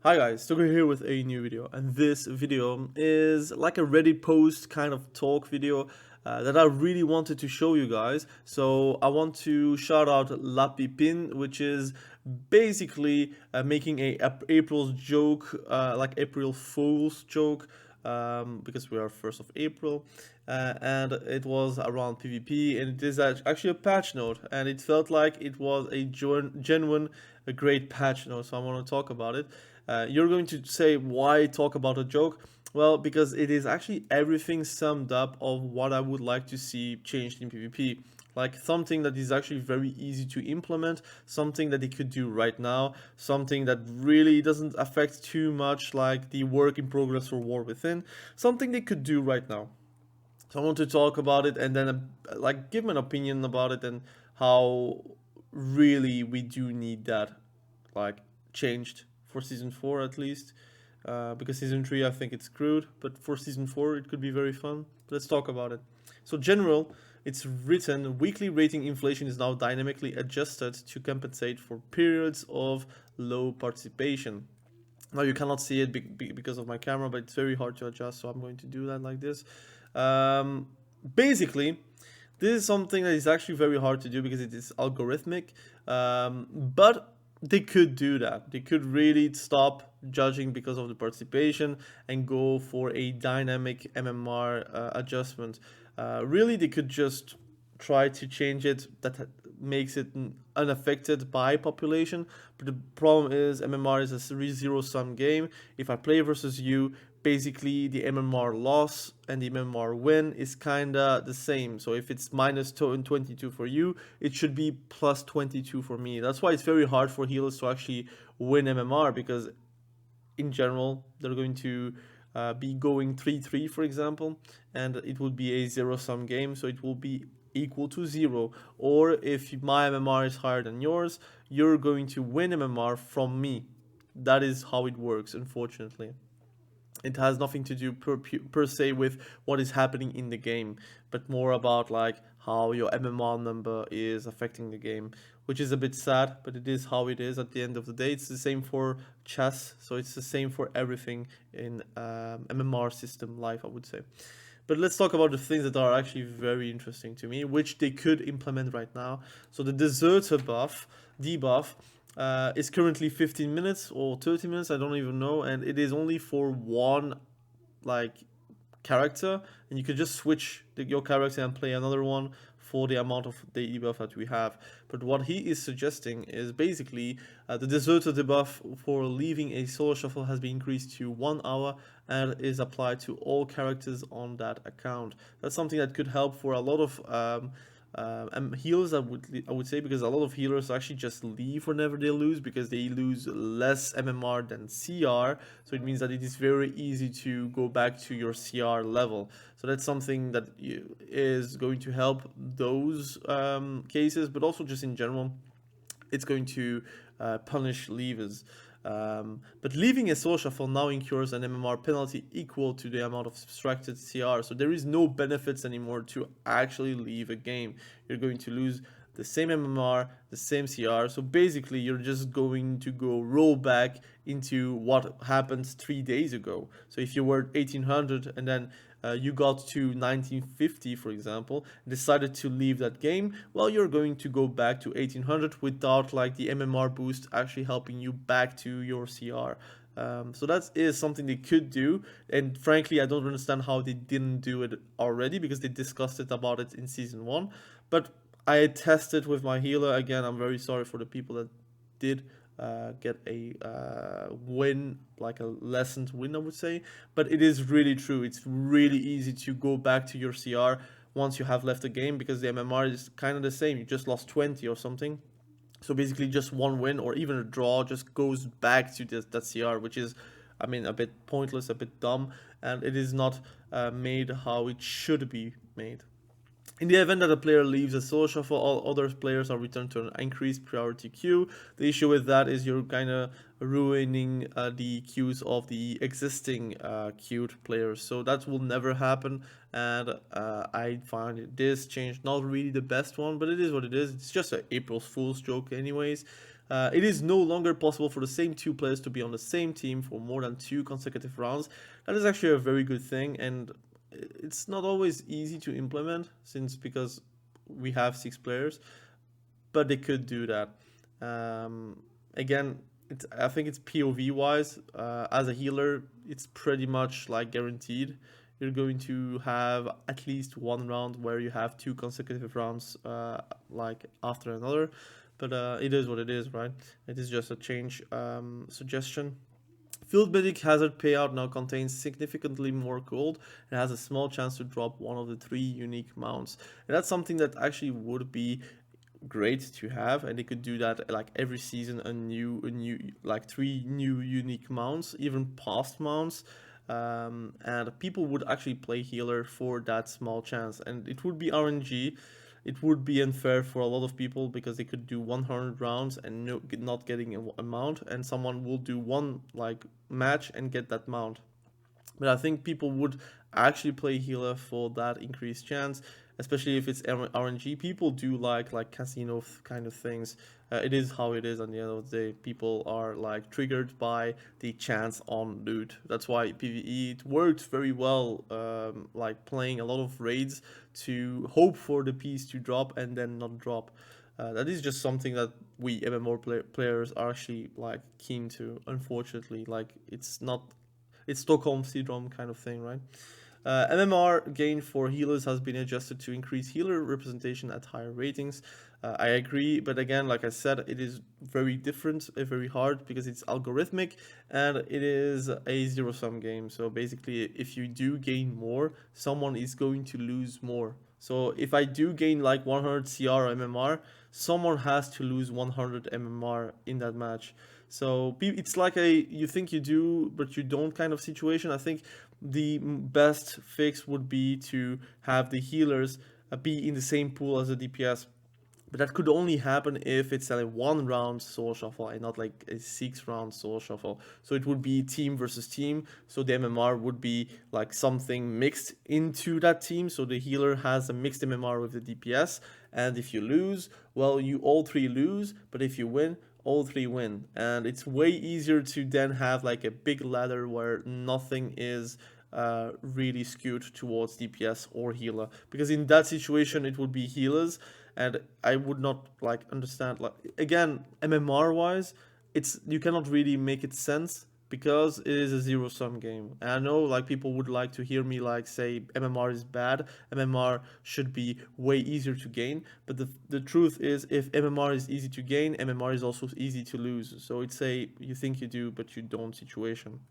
Hi guys, Stoker here with a new video, and this video is like a Reddit post kind of talk video that I really wanted to show you guys. So I want to shout out Lapipin, which is basically making a April's joke, like April Fool's joke, because we are 1st of April, and it was around PvP, and it is actually a patch note, and it felt like it was a genuine, a great patch note. So I want to talk about it. You're going to say, why talk about a joke? Well, because it is actually everything summed up of what I would like to see changed in PvP. Like something that is actually very easy to implement, something that they could do right now, something that really doesn't affect too much like the work in progress or war within, something they could do right now. So I want to talk about it and then like give an opinion about it and how really we do need that like changed for season 4 at least, because season 3 I think it's screwed, but for season 4 it could be very fun. Let's talk about it. So general, it's written, weekly rating inflation is now dynamically adjusted to compensate for periods of low participation. Now you cannot see it because of my camera, but it's very hard to adjust, so I'm going to do that like this. Basically, this is something that is actually very hard to do because it is algorithmic, but they could do that. They could really stop judging because of the participation and go for a dynamic MMR adjustment. Really, they could just try to change it that makes it unaffected by population. But the problem is MMR is a zero sum game. If I play versus you, basically the MMR loss and the MMR win is kinda the same. So if it's minus 22 for you, it should be plus 22 for me. That's why it's very hard for healers to actually win MMR, because in general they're going to be going 3-3 for example, and it will be a zero sum game, so it will be equal to 0. Or if my MMR is higher than yours, you're going to win MMR from me. That is how it works, unfortunately. It has nothing to do per se with what is happening in the game, but more about like how your MMR number is affecting the game, which is a bit sad, but it is how it is at the end of the day. It's the same for chess, so it's the same for everything in MMR system life, I would say. But let's talk about the things that are actually very interesting to me, which they could implement right now. So the deserter buff, debuff, is currently 15 minutes or 30 minutes, I don't even know, and it is only for one like character, and you could just switch your character and play another one for the amount of the debuff that we have. But what he is suggesting is basically the deserter debuff for leaving a solo shuffle has been increased to 1 hour and is applied to all characters on that account. That's something that could help for a lot of healers, I would say, because a lot of healers actually just leave whenever they lose because they lose less MMR than CR. So it means that it is very easy to go back to your CR level. So that's something that is going to help those cases, but also just in general, it's going to punish leavers. But leaving a solo shuffle now incurs an MMR penalty equal to the amount of subtracted CR. So there is no benefits anymore to actually leave a game. You're going to lose the same MMR, the same CR. So basically, you're just going to go roll back into what happened 3 days ago. So if you were 1800 and then you got to 1950, for example, decided to leave that game, well, you're going to go back to 1800 without like the MMR boost actually helping you back to your CR. So that is something they could do, and frankly, I don't understand how they didn't do it already, because they discussed it about it in season 1. But I tested with my healer again. I'm very sorry for the people that did get a win, like a lessened win, I would say. But it is really true. It's really easy to go back to your CR once you have left the game, because the MMR is kind of the same. You just lost 20 or something. So basically just one win or even a draw just goes back to that CR, which is, I mean, a bit pointless, a bit dumb, and it is not made how it should be made. In the event that a player leaves a solo shuffle, all other players are returned to an increased priority queue. The issue with that is you're kind of ruining the queues of the existing queued players. So that will never happen, and I find this change not really the best one, but it is what it is. It's just an April Fool's joke anyways. It is no longer possible for the same two players to be on the same team for more than 2 consecutive rounds. That is actually a very good thing, and it's not always easy to implement because we have 6 players, but they could do that. Again, I think it's POV wise. As a healer, it's pretty much like guaranteed. You're going to have at least one round where you have 2 consecutive rounds, like after another. But it is what it is, right? It is just a change suggestion. Field Medic hazard payout now contains significantly more gold and has a small chance to drop one of the 3 unique mounts. And that's something that actually would be great to have, and they could do that like every season, a new like 3 new unique mounts, even past mounts. And people would actually play healer for that small chance, and it would be RNG. It would be unfair for a lot of people because they could do 100 rounds and not getting a mount, and someone will do one like match and get that mount. But I think people would actually play healer for that increased chance, especially if it's RNG. People do like casino kind of things. It is how it is. At the end of the day, people are like triggered by the chance on loot. That's why PvE, it works very well. Like playing a lot of raids to hope for the piece to drop and then not drop. That is just something that we MMO players are actually like keen to. Unfortunately, like it's Stockholm syndrome kind of thing, right? MMR gain for healers has been adjusted to increase healer representation at higher ratings. I agree, but again, like I said, it is very different, very hard because it's algorithmic and it is a zero-sum game. So basically, if you do gain more, someone is going to lose more. So if I do gain like 100 CR MMR, someone has to lose 100 MMR in that match. So it's like a you think you do but you don't kind of situation. I think the best fix would be to have the healers be in the same pool as the DPS. But that could only happen if it's a 1 round soul shuffle and not like a 6 round soul shuffle. So it would be team versus team. So the MMR would be like something mixed into that team. So the healer has a mixed MMR with the DPS. And if you lose, well, you all 3 lose. But if you win, all 3 win. And it's way easier to then have like a big ladder where nothing is really skewed towards DPS or healer, because in that situation it would be healers, and I would not like understand, like again, MMR wise, you cannot really make it sense because it is a zero-sum game. And I know like people would like to hear me like say MMR is bad, MMR should be way easier to gain, but the truth is if MMR is easy to gain, MMR is also easy to lose. So it's a you think you do but you don't situation.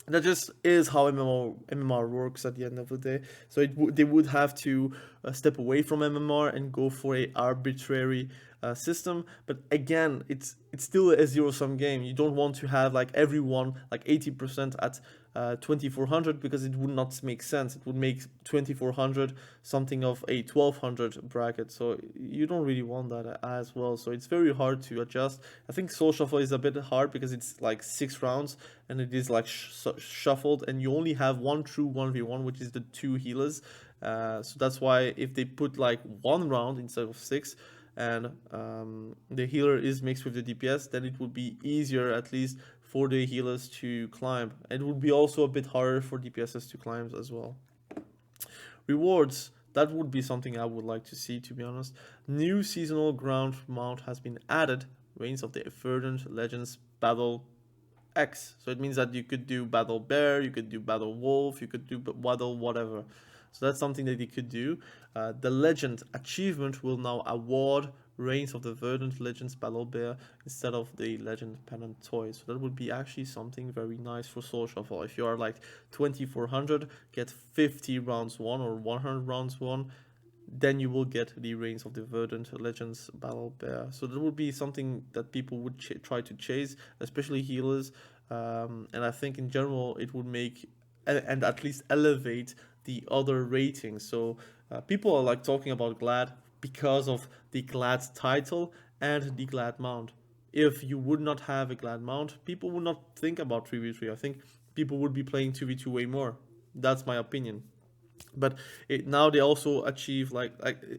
That just is how MMR works at the end of the day. So they would have to step away from MMR and go for a arbitrary system. But again, it's still a zero-sum game. You don't want to have like everyone like 80% at 2400 because it would not make sense. It would make 2400 something of a 1200 bracket. So you don't really want that as well. So it's very hard to adjust. I think Soul Shuffle is a bit hard because it's like 6 rounds and it is like shuffled, and you only have one true 1v1, which is the 2 healers. So that's why if they put like 1 round instead of 6, and the healer is mixed with the DPS, then it would be easier at least for the healers to climb. It would be also a bit harder for DPSs to climb as well. Rewards, that would be something I would like to see, to be honest. New seasonal ground mount has been added, Reigns of the Verdant Legends Battle X. So it means that you could do Battle Bear, you could do Battle Wolf, you could do Battle whatever. So that's something that you could do. The Legend achievement will now award Reigns of the Verdant Legends Battle Bear instead of the Legend Pennant toy. So that would be actually something very nice for Soul Shuffle. If you are like 2400, get 50 rounds won or 100 rounds won, then you will get the Reigns of the Verdant Legends Battle Bear. So that would be something that people would try to chase, especially healers. And I think in general it would make and at least elevate the other ratings. So people are like talking about Glad because of the Glad title and the Glad mount. If you would not have a Glad mount, people would not think about 3v3. I think people would be playing 2v2 way more. That's my opinion. But now they also achieve like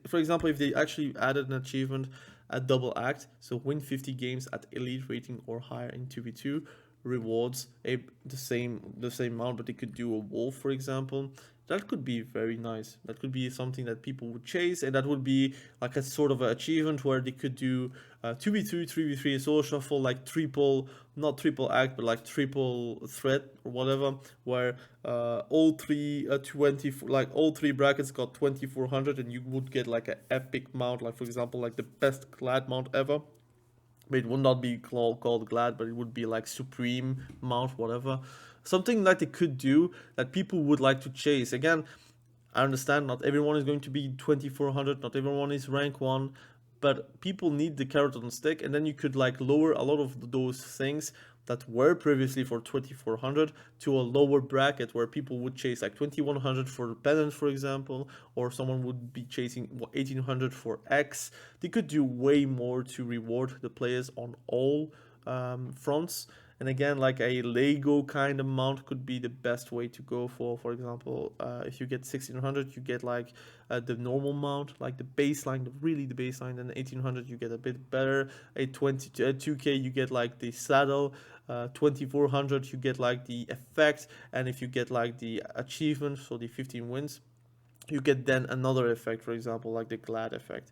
for example, if they actually added an achievement a double act, so win 50 games at elite rating or higher in 2v2, rewards the same amount, but they could do a wolf, for example. That could be very nice. That could be something that people would chase, and that would be like a sort of an achievement where they could do 2v2, 3v3 solo shuffle, like triple, not triple act, but like triple threat or whatever, where all three all three brackets got 2400, and you would get like an epic mount, like for example, like the best glad mount ever. It would not be called glad, but it would be like supreme mount, whatever. Something that they could do that people would like to chase. Again, I understand not everyone is going to be 2400, not everyone is rank 1, but people need the carrot on the stick, and then you could like lower a lot of those things that were previously for 2400 to a lower bracket where people would chase like 2100 for pendant, for example, or someone would be chasing 1800 for X. They could do way more to reward the players on all fronts. And again, like a Lego kind of mount could be the best way to go for. For example, if you get 1600, you get like the normal mount, like the baseline, really the baseline. Then 1800, you get a bit better. 2k, you get like the saddle. 2400, you get like the effect. And if you get like the achievement, so the 15 wins, you get then another effect, for example, like the glad effect.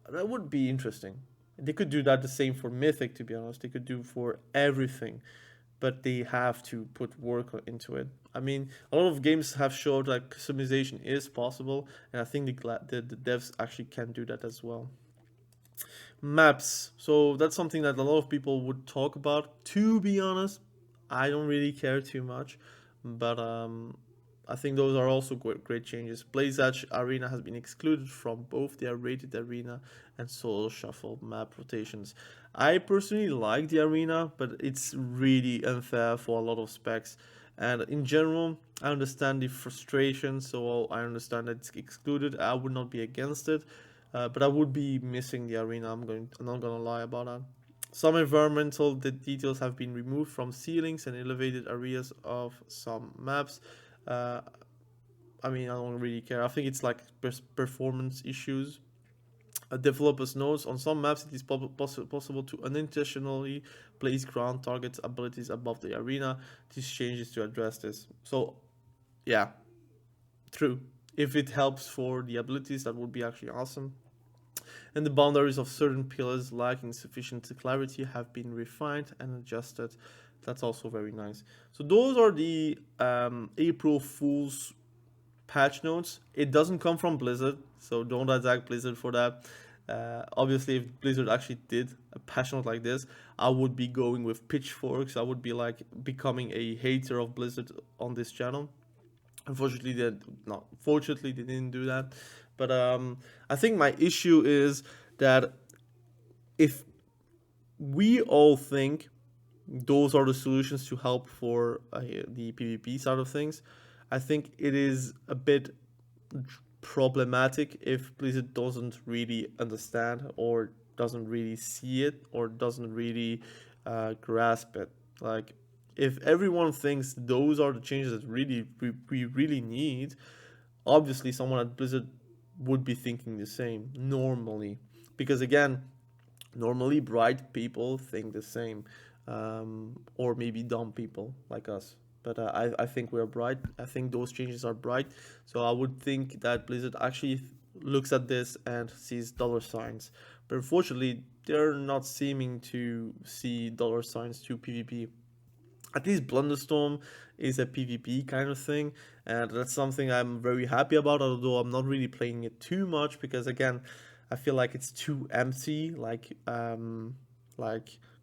That would be interesting. They could do that the same for Mythic, to be honest. They could do for everything, but they have to put work into it. I mean, a lot of games have showed like customization is possible, and I think the devs actually can do that as well. Maps. So that's something that a lot of people would talk about. To be honest, I don't really care too much, but I think those are also great changes. Blaze Edge Arena has been excluded from both the rated arena and solo shuffle map rotations. I personally like the arena, but it's really unfair for a lot of specs. And in general, I understand the frustration, so I understand that it's excluded. I would not be against it, but I would be missing the arena. I'm not gonna lie about that. Some environmental details have been removed from ceilings and elevated areas of some maps. Uh, I mean, I don't really care. I think it's like performance issues. Developers notes on some maps it is possible to unintentionally place ground targets abilities above the arena. These changes to address this. So, yeah, true. If it helps for the abilities, that would be actually awesome. And the boundaries of certain pillars lacking sufficient clarity have been refined and adjusted. That's also very nice. So those are the April Fool's patch notes. It doesn't come from Blizzard, so don't attack Blizzard for that. Obviously, if Blizzard actually did a patch note like this, I would be going with pitchforks. I would be like becoming a hater of Blizzard on this channel. Unfortunately, fortunately, they didn't do that. But I think my issue is that if we all think those are the solutions to help for the PvP side of things, I think it is a bit problematic if Blizzard doesn't really understand or doesn't really see it or doesn't really grasp it. Like, if everyone thinks those are the changes that we really need, obviously someone at Blizzard would be thinking the same normally, because again, normally bright people think the same, or maybe dumb people like us. But I think we're bright. I think those changes are bright. So I would think that Blizzard actually looks at this and sees dollar signs. But unfortunately, they're not seeming to see dollar signs to PvP. At least Blunderstorm is a PvP kind of thing, and that's something I'm very happy about, although I'm not really playing it too much because again, I feel like it's too empty, like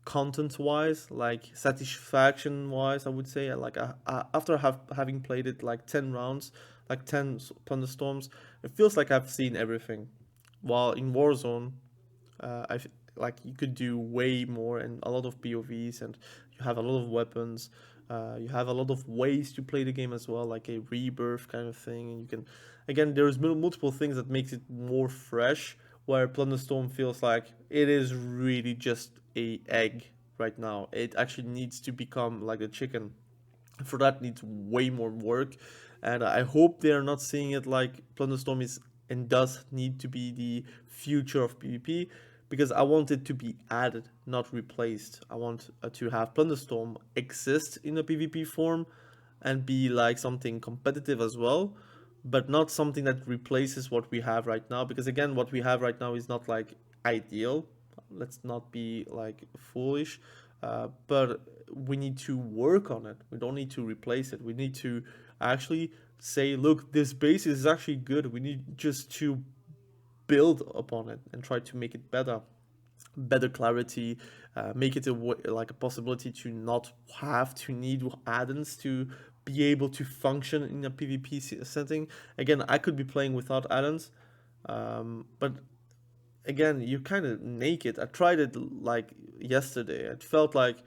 content wise, like satisfaction wise, I would say. Like after having played it like 10 rounds, like 10 thunderstorms, it feels like I've seen everything. While in Warzone, I like you could do way more and a lot of POVs, and you have a lot of weapons. You have a lot of ways to play the game as well, like a rebirth kind of thing. And you can, again, there's multiple things that makes it more fresh. Where Plunderstorm feels like it is really just a egg right now. It actually needs to become like a chicken. For that needs way more work, and I hope they are not seeing it like Plunderstorm is and does need to be the future of PvP, because I want it to be added, not replaced. I want to have Plunderstorm exist in a PvP form and be like something competitive as well, but not something that replaces what we have right now, because again, what we have right now is not like ideal. Let's not be like foolish, but we need to work on it. We don't need to replace it. We need to actually say, look, this base is actually good. We need just to build upon it and try to make it better clarity, make it like a possibility to not have to need add-ins to be able to function in a PvP setting. Again, I could be playing without add-ins, but again, you're kind of naked. I tried it like yesterday. It felt like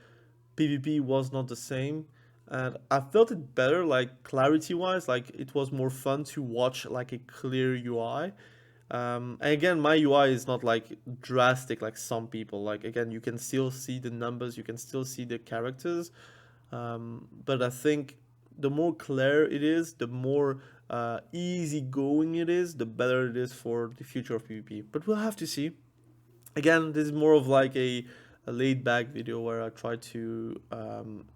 PvP was not the same, and I felt it better, like clarity wise. Like it was more fun to watch like a clear UI. And again, my UI is not like drastic like some people. Like again, you can still see the numbers, you can still see the characters, but I think the more clear it is, the more easy going it is, the better it is for the future of PvP. But we'll have to see. Again, this is more of like a laid back video where I try to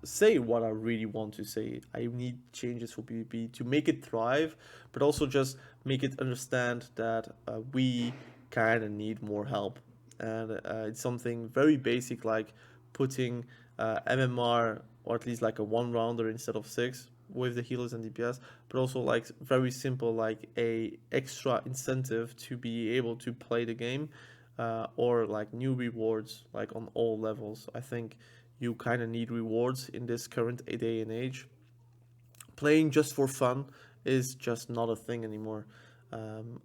say what I really want to say. I need changes for PvP to make it thrive, but also just make it understand that we kind of need more help. And it's something very basic like putting MMR, or at least like a one rounder instead of 6 with the healers and DPS, but also like very simple like a extra incentive to be able to play the game, or like new rewards like on all levels. I think you kind of need rewards in this current day and age. Playing just for fun is just not a thing anymore.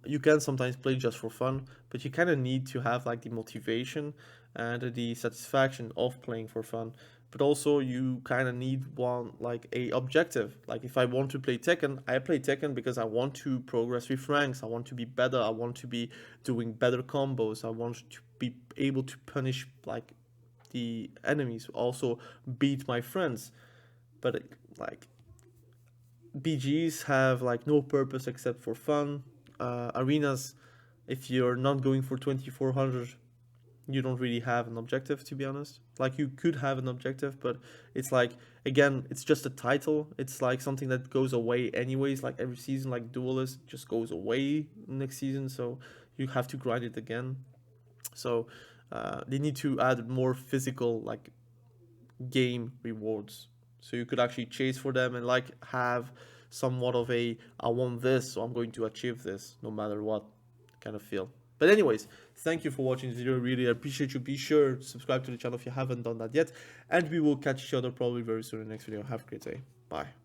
You can sometimes play just for fun, but you kind of need to have like the motivation and the satisfaction of playing for fun. But also you kind of need one like a objective. Like if I want to play Tekken, I play Tekken because I want to progress with ranks. I want to be better. I want to be doing better combos. I want to be able to punish like the enemies, also beat my friends. But like BGs have like no purpose except for fun. Arenas, if you're not going for 2400, you don't really have an objective, to be honest. Like you could have an objective, but it's like, again, it's just a title. It's like something that goes away anyways. Like every season, like Duelist just goes away next season, so you have to grind it again. So they need to add more physical like game rewards, so you could actually chase for them and like have somewhat of a I want this, so I'm going to achieve this no matter what kind of feel. But anyways, thank you for watching this video. Really appreciate you. Be sure to subscribe to the channel if you haven't done that yet, and we will catch each other probably very soon in the next video. Have a great day. Bye.